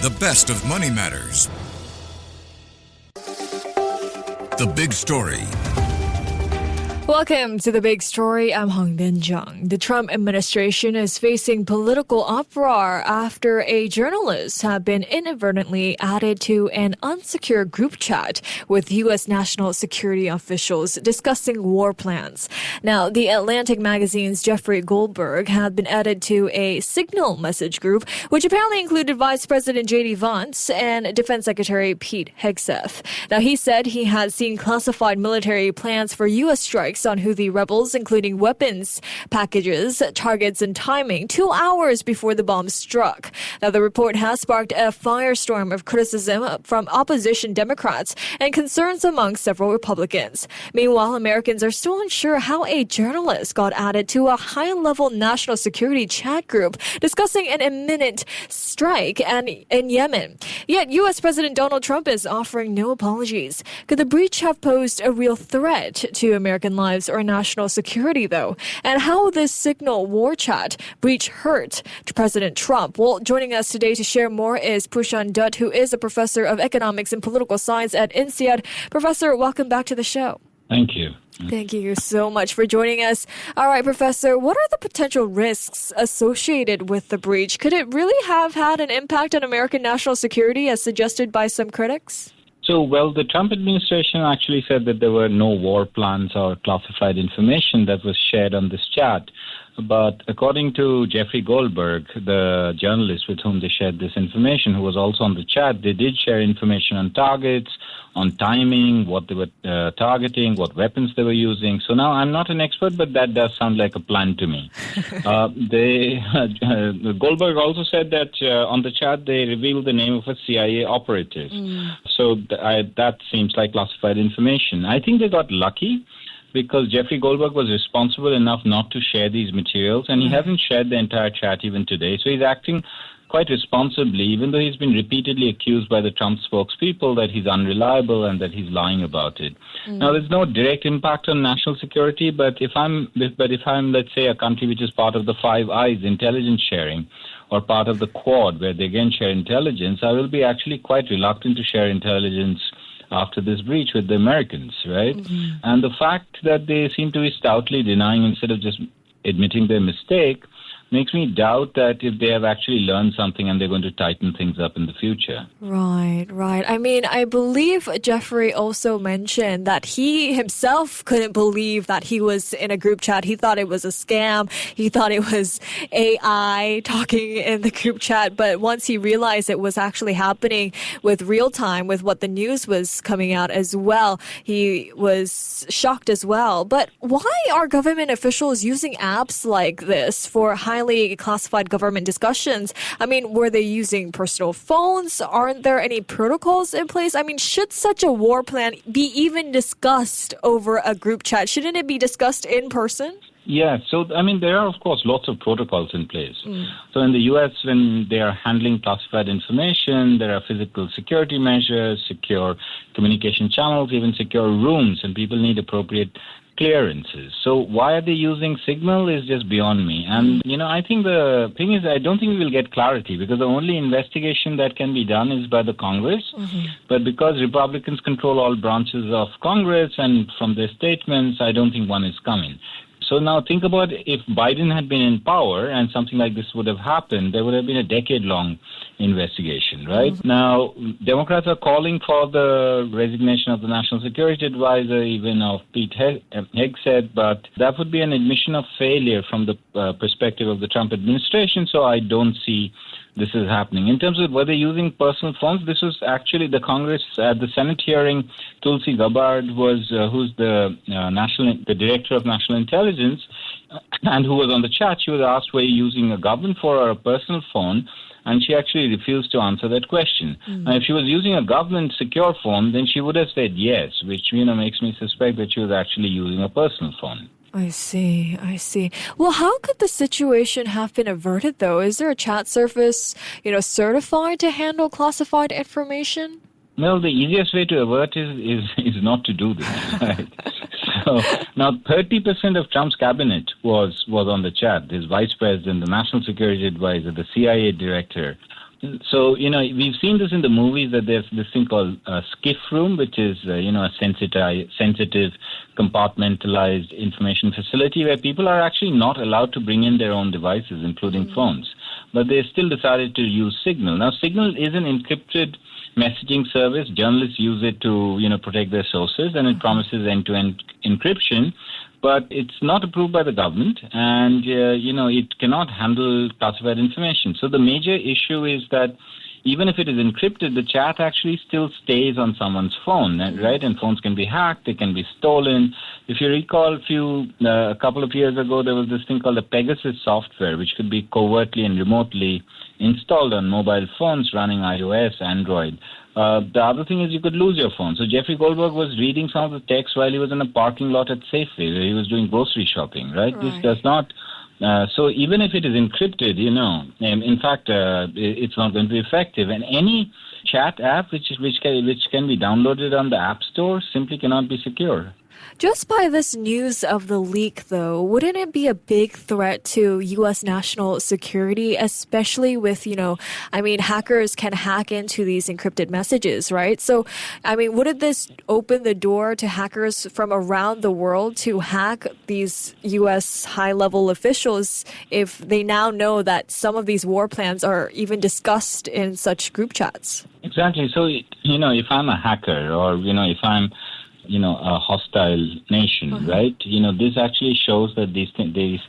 The best of Money Matters. The Big Story. Welcome to The Big Story. I'm Hongbin Jeong. The Trump administration is facing political uproar after a journalist had been inadvertently added to an unsecure group chat with U.S. national security officials discussing war plans. Now, The Atlantic magazine's Jeffrey Goldberg had been added to a Signal message group, which apparently included Vice President J.D. Vance and Defense Secretary Pete Hegseth. Now, he said he had seen classified military plans for U.S. strikes on Houthi rebels, including weapons packages, targets, and timing 2 hours before the bomb struck. Now, the report has sparked a firestorm of criticism from opposition Democrats and concerns among several Republicans. Meanwhile, Americans are still unsure how a journalist got added to a high-level national security chat group discussing an imminent strike in Yemen. Yet, U.S. President Donald Trump is offering no apologies. Could the breach have posed a real threat to American lives or national security, though? And how will this Signal war chat breach hurt to President Trump? Well, joining us today to share more is Pushan Dutt, who is a professor of economics and political science at INSEAD. Professor, welcome back to the show. Thank you. Thank you so much for joining us. All right, Professor, what are the potential risks associated with the breach? Could it really have had an impact on American national security, as suggested by some critics? Well, the Trump administration actually said that there were no war plans or classified information that was shared on this chat. But according to Jeffrey Goldberg, the journalist with whom they shared this information, who was also on the chat, they did share information on targets, on timing, what they were targeting, what weapons they were using. So now I'm not an expert, but that does sound like a plan to me. Goldberg also said that on the chat they revealed the name of a CIA operative. So that seems like classified information. I think they got lucky, because Jeffrey Goldberg was responsible enough not to share these materials, and he hasn't shared the entire chat even today. So he's acting quite responsibly, even though he's been repeatedly accused by the Trump spokespeople that he's unreliable and that he's lying about it. Now, there's no direct impact on national security, but if I'm, let's say, a country which is part of the Five Eyes intelligence sharing, or part of the Quad, where they again share intelligence, I will be actually quite reluctant to share intelligence after this breach with the Americans, right? And the fact that they seem to be stoutly denying instead of just admitting their mistake makes me doubt that if they have actually learned something and they're going to tighten things up in the future. Right. I mean, I believe Jeffrey also mentioned that he himself couldn't believe that he was in a group chat. He thought it was a scam. He thought it was AI talking in the group chat. But once he realized it was actually happening with real time, with what the news was coming out as well, he was shocked as well. But why are government officials using apps like this for highly classified government discussions? I mean, were they using personal phones? Aren't there any protocols in place? I mean, should such a war plan be even discussed over a group chat? Shouldn't it be discussed in person? Yeah, so, I mean, there are, of course, lots of protocols in place. So in the U.S., when they are handling classified information, there are physical security measures, secure communication channels, even secure rooms, and people need appropriate clearances. So why are they using Signal is just beyond me. And, I think the thing is, I don't think we will get clarity, because the only investigation that can be done is by the Congress. But because Republicans control all branches of Congress, and from their statements, I don't think one is coming. So now think about if Biden had been in power and something like this would have happened, there would have been a decade-long investigation, right? Now, Democrats are calling for the resignation of the National Security Advisor, even of Pete Hegseth, but that would be an admission of failure from the perspective of the Trump administration, so I don't see this is happening. In terms of whether using personal phones, this was actually the Congress at the Senate hearing. Tulsi Gabbard was, who's the director of national intelligence, and who was on the chat. She was asked, were you using a government phone or a personal phone? And she actually refused to answer that question. And if she was using a government secure phone, then she would have said yes, which makes me suspect that she was actually using a personal phone. I see. Well, how could the situation have been averted, though? Is there a chat service, certified to handle classified information? Well, the easiest way to avert is not to do this, right? So now 30% of Trump's cabinet was on the chat. His vice president, the national security advisor, the CIA director, So, we've seen this in the movies that there's this thing called a skiff room, which is, a sensitive, compartmentalized information facility where people are actually not allowed to bring in their own devices, including phones. But they still decided to use Signal. Now, Signal is an encrypted messaging service. Journalists use it to, protect their sources, and it promises end-to-end encryption. But it's not approved by the government, and, it cannot handle classified information. So the major issue is that even if it is encrypted, the chat actually still stays on someone's phone, right? And phones can be hacked, they can be stolen. If you recall, a couple of years ago, there was this thing called the Pegasus software, which could be covertly and remotely installed on mobile phones running iOS, Android. The other thing is you could lose your phone. So Jeffrey Goldberg was reading some of the text while he was in a parking lot at Safeway, where he was doing grocery shopping, right? This does not... so even if it is encrypted, in fact, it's not going to be effective. And any chat app which can be downloaded on the App Store simply cannot be secure. Just by this news of the leak, though, wouldn't it be a big threat to U.S. national security, especially with, hackers can hack into these encrypted messages, right? So, wouldn't this open the door to hackers from around the world to hack these U.S. high-level officials if they now know that some of these war plans are even discussed in such group chats? Exactly. So, if I'm a hacker or, if I'm a hostile nation, right? This actually shows that these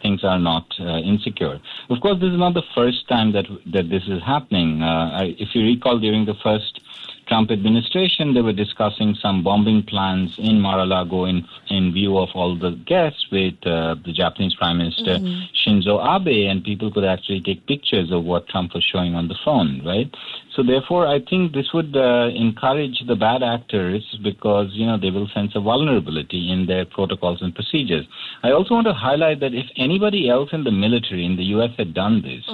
things are not insecure. Of course, this is not the first time that this is happening. If you recall, during the first Trump administration, they were discussing some bombing plans in Mar-a-Lago in view of all the guests with the Japanese Prime Minister Shinzo Abe, and people could actually take pictures of what Trump was showing on the phone, right? So therefore, I think this would encourage the bad actors because, they will sense a vulnerability in their protocols and procedures. I also want to highlight that if anybody else in the military in the U.S. had done this,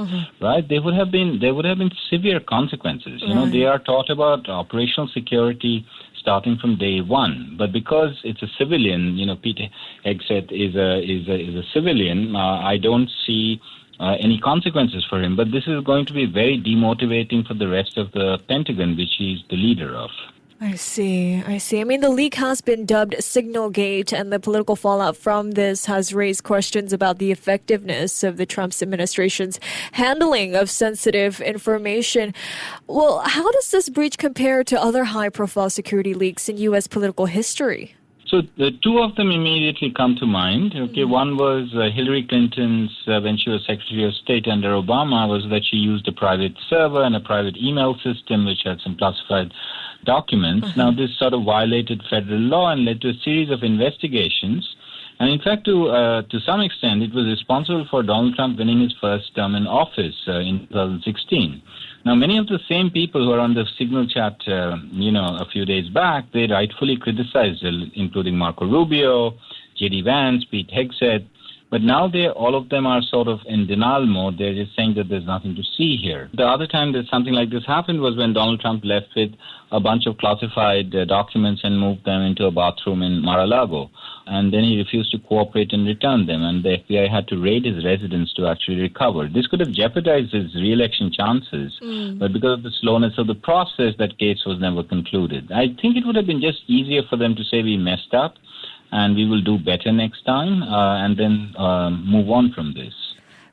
right, there would have been severe consequences. They are taught about operational security starting from day one. But because it's a civilian, Pete Hegseth is a civilian, I don't see any consequences for him. But this is going to be very demotivating for the rest of the Pentagon, which he's the leader of. I see. The leak has been dubbed Signalgate, and the political fallout from this has raised questions about the effectiveness of the Trump administration's handling of sensitive information. Well, how does this breach compare to other high-profile security leaks in U.S. political history? So the two of them immediately come to mind. Okay, one was Hillary Clinton's, when she was Secretary of State under Obama, was that she used a private server and a private email system which had some classified documents. Now, this sort of violated federal law and led to a series of investigations. And in fact, to some extent, it was responsible for Donald Trump winning his first term in office in 2016. Now, many of the same people who are on the Signal chat, a few days back, they rightfully criticized it, including Marco Rubio, J.D. Vance, Pete Hegseth. But now all of them are sort of in denial mode. They're just saying that there's nothing to see here. The other time that something like this happened was when Donald Trump left with a bunch of classified documents and moved them into a bathroom in Mar-a-Lago. And then he refused to cooperate and return them. And the FBI had to raid his residence to actually recover. This could have jeopardized his re-election chances. But because of the slowness of the process, that case was never concluded. I think it would have been just easier for them to say we messed up and we will do better next time, and then move on from this.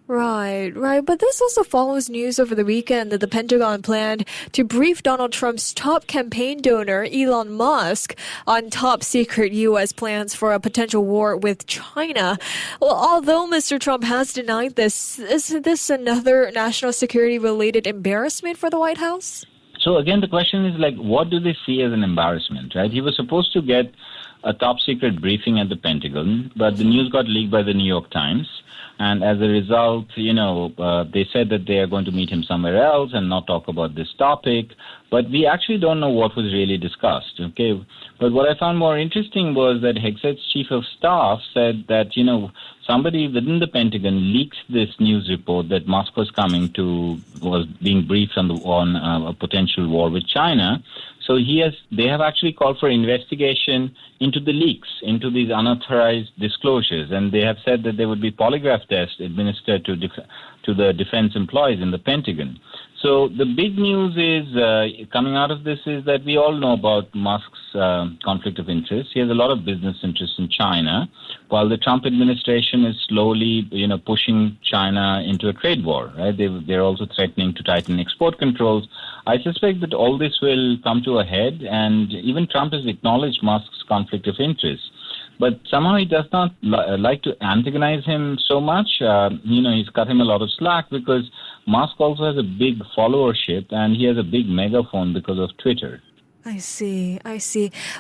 Right. But this also follows news over the weekend that the Pentagon planned to brief Donald Trump's top campaign donor, Elon Musk, on top secret U.S. plans for a potential war with China. Well, although Mr. Trump has denied this, isn't this another national security related embarrassment for the White House? So again, the question is what do they see as an embarrassment, right? He was supposed to get a top secret briefing at the Pentagon, but the news got leaked by the New York Times. And as a result, they said that they are going to meet him somewhere else and not talk about this topic. But we actually don't know what was really discussed, okay? But what I found more interesting was that Hegseth's chief of staff said that, somebody within the Pentagon leaked this news report that Musk was being briefed on a potential war with China. So they have actually called for investigation into the leaks, into these unauthorized disclosures, and they have said that there would be polygraph tests administered to the defense employees in the Pentagon. So the big news is coming out of this is that we all know about Musk's conflict of interest. He has a lot of business interests in China, while the Trump administration is slowly, pushing China into a trade war. Right? They're also threatening to tighten export controls. I suspect that all this will come to a head, and even Trump has acknowledged Musk's conflict of interest. But somehow he does not like to antagonize him so much. He's cut him a lot of slack because Musk also has a big followership and he has a big megaphone because of Twitter. I see.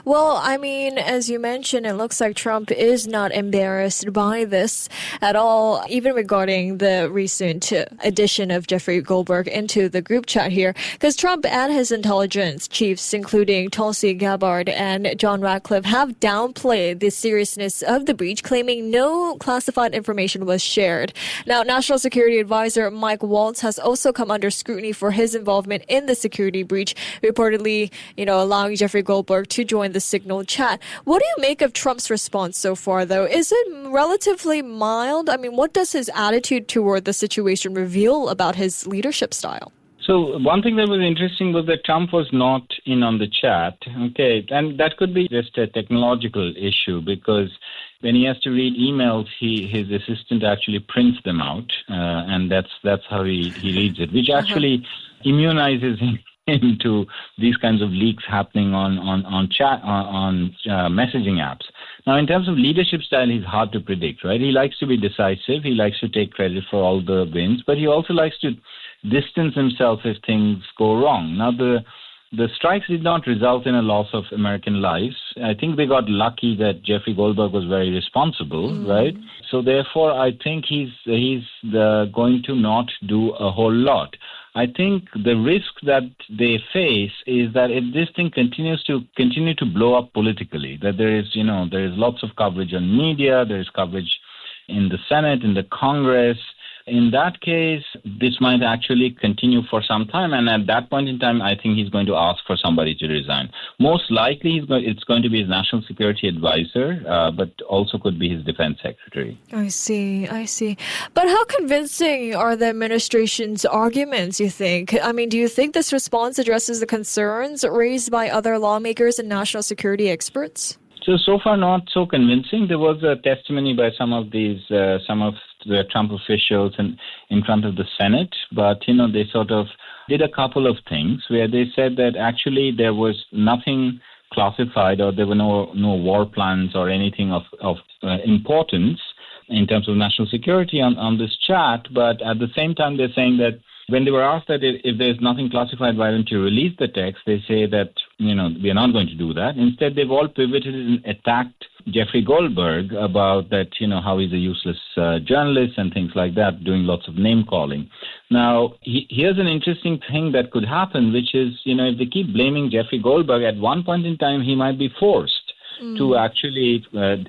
Well, I mean, as you mentioned, it looks like Trump is not embarrassed by this at all, even regarding the recent addition of Jeffrey Goldberg into the group chat here. Because Trump and his intelligence chiefs, including Tulsi Gabbard and John Ratcliffe, have downplayed the seriousness of the breach, claiming no classified information was shared. Now, National Security Advisor Mike Waltz has also come under scrutiny for his involvement in the security breach, reportedly, allowing Jeffrey Goldberg to join the Signal chat. What do you make of Trump's response so far, though? Is it relatively mild? I mean, what does his attitude toward the situation reveal about his leadership style? So one thing that was interesting was that Trump was not in on the chat. Okay, and that could be just a technological issue because when he has to read emails, his assistant actually prints them out, and that's how he reads it, which actually immunizes him into these kinds of leaks happening on chat on messaging apps. Now, in terms of leadership style, he's hard to predict, right? He likes to be decisive. He likes to take credit for all the wins, but he also likes to distance himself if things go wrong. Now, the strikes did not result in a loss of American lives. I think they got lucky that Jeffrey Goldberg was very responsible, right? So therefore, I think he's going to not do a whole lot. I think the risk that they face is that if this thing continues to blow up politically, that there is lots of coverage on media, there is coverage in the Senate, in the Congress. In that case, this might actually continue for some time. And at that point in time, I think he's going to ask for somebody to resign. Most likely, it's going to be his national security advisor, but also could be his defense secretary. I see. But how convincing are the administration's arguments, you think? I mean, do you think this response addresses the concerns raised by other lawmakers and national security experts? So far, not so convincing. There was a testimony by some of the Trump officials in front of the Senate, but, they sort of did a couple of things where they said that actually there was nothing classified or there were no war plans or anything of importance in terms of national security on this chat. But at the same time, they're saying that when they were asked that if there's nothing classified, why don't you release the text? They say that, we are not going to do that. Instead, they've all pivoted and attacked Jeffrey Goldberg about that, how he's a useless journalist and things like that, doing lots of name calling. Now, here's an interesting thing that could happen, which is, if they keep blaming Jeffrey Goldberg, at one point in time, he might be forced to actually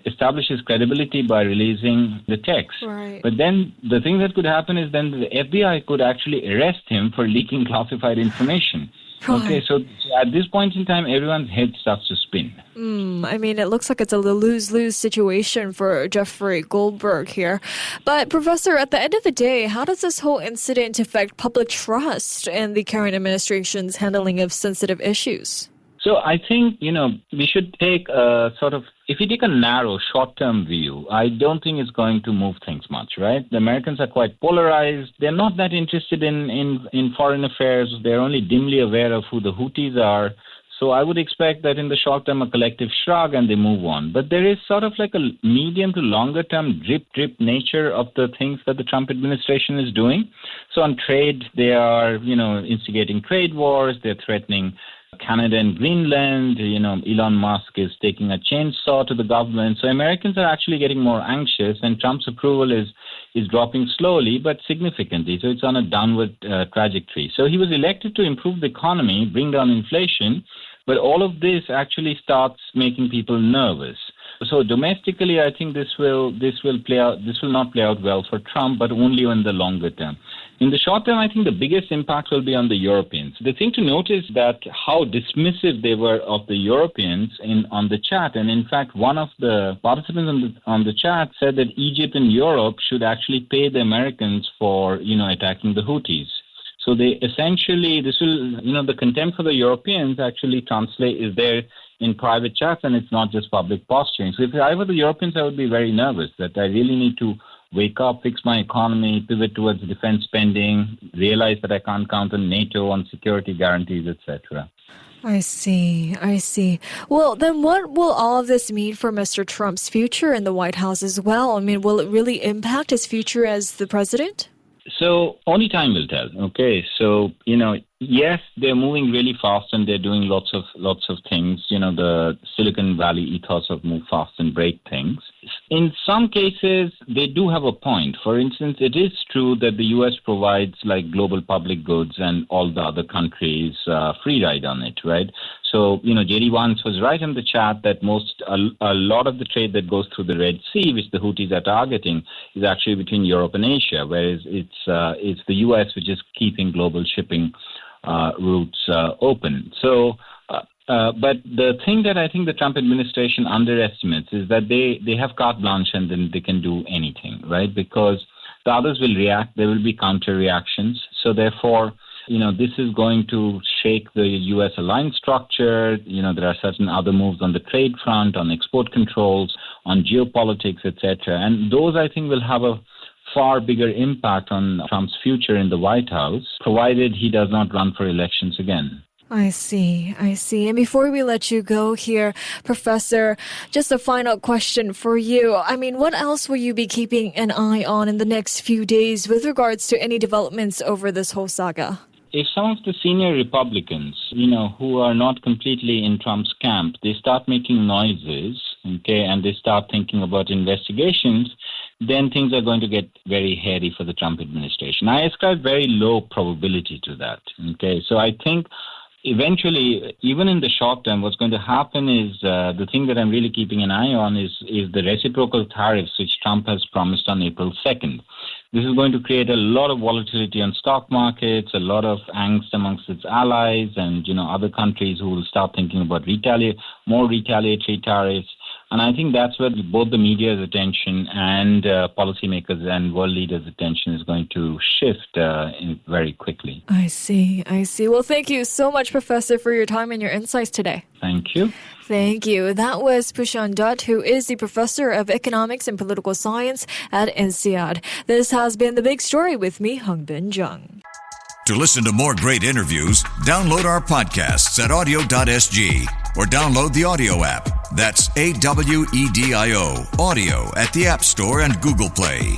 establish his credibility by releasing the text. Right. But then the thing that could happen is then the FBI could actually arrest him for leaking classified information. Right. Okay, so at this point in time, everyone's head starts to spin. I mean, it looks like it's a lose-lose situation for Jeffrey Goldberg here. But, Professor, at the end of the day, how does this whole incident affect public trust in the current administration's handling of sensitive issues? So I think, we should take if you take a narrow, short-term view, I don't think it's going to move things much, right? The Americans are quite polarized. They're not that interested in foreign affairs. They're only dimly aware of who the Houthis are. So I would expect that in the short term, a collective shrug and they move on. But there is sort of like a medium to longer term drip nature of the things that the Trump administration is doing. So on trade, they are, instigating trade wars. They're threatening Canada and Greenland. Elon Musk is taking a chainsaw to the government. So Americans are actually getting more anxious, and Trump's approval is dropping slowly but significantly. So it's on a downward trajectory. So he was elected to improve the economy, bring down inflation, but all of this actually starts making people nervous. So domestically, I think this will play out. This will not play out well for Trump, but only in the longer term. In the short term, I think the biggest impact will be on the Europeans. The thing to notice that how dismissive they were of the Europeans on the chat. And in fact, one of the participants on the chat said that Egypt and Europe should actually pay the Americans for, attacking the Houthis. So they essentially, the contempt for the Europeans actually is there in private chats, and it's not just public posturing. So if I were the Europeans, I would be very nervous that I really need to wake up, fix my economy, pivot towards defense spending, realize that I can't count on NATO, on security guarantees, etc. I see. Well, then what will all of this mean for Mr. Trump's future in the White House as well? I mean, will it really impact his future as the president? So only time will tell. Okay. So, yes, they're moving really fast and they're doing lots of things. The Silicon Valley ethos of move fast and break things. In some cases, they do have a point. For instance, it is true that the U.S. provides like global public goods and all the other countries free ride on it, right? So, J.D. Vance was right in the chat that a lot of the trade that goes through the Red Sea, which the Houthis are targeting, is actually between Europe and Asia, whereas it's the U.S. which is keeping global shipping routes open. So, but the thing that I think the Trump administration underestimates is that they have carte blanche and then they can do anything, right? Because the others will react, there will be counter reactions. So therefore, this is going to shake the U.S. alliance structure. There are certain other moves on the trade front, on export controls, on geopolitics, etc. And those, I think, will have a far bigger impact on Trump's future in the White House, provided he does not run for elections again. I see. And before we let you go here, Professor, just a final question for you. I mean, what else will you be keeping an eye on in the next few days with regards to any developments over this whole saga? If some of the senior Republicans, who are not completely in Trump's camp, they start making noises, okay, and they start thinking about investigations, then things are going to get very hairy for the Trump administration. I ascribe very low probability to that, okay? So I think eventually, even in the short term, what's going to happen is the thing that I'm really keeping an eye on is the reciprocal tariffs, which Trump has promised on April 2nd. This is going to create a lot of volatility on stock markets, a lot of angst amongst its allies and, other countries who will start thinking about more retaliatory tariffs. And I think that's where both the media's attention and policymakers and world leaders' attention is going to shift very quickly. I see. Well, thank you so much, Professor, for your time and your insights today. Thank you. Thank you. That was Pushan Dutt, who is the Professor of Economics and Political Science at INSEAD. This has been The Big Story with me, Hongbin Jeong. To listen to more great interviews, download our podcasts at audio.sg or download the audio app. That's AWEDIO, audio at the App Store and Google Play.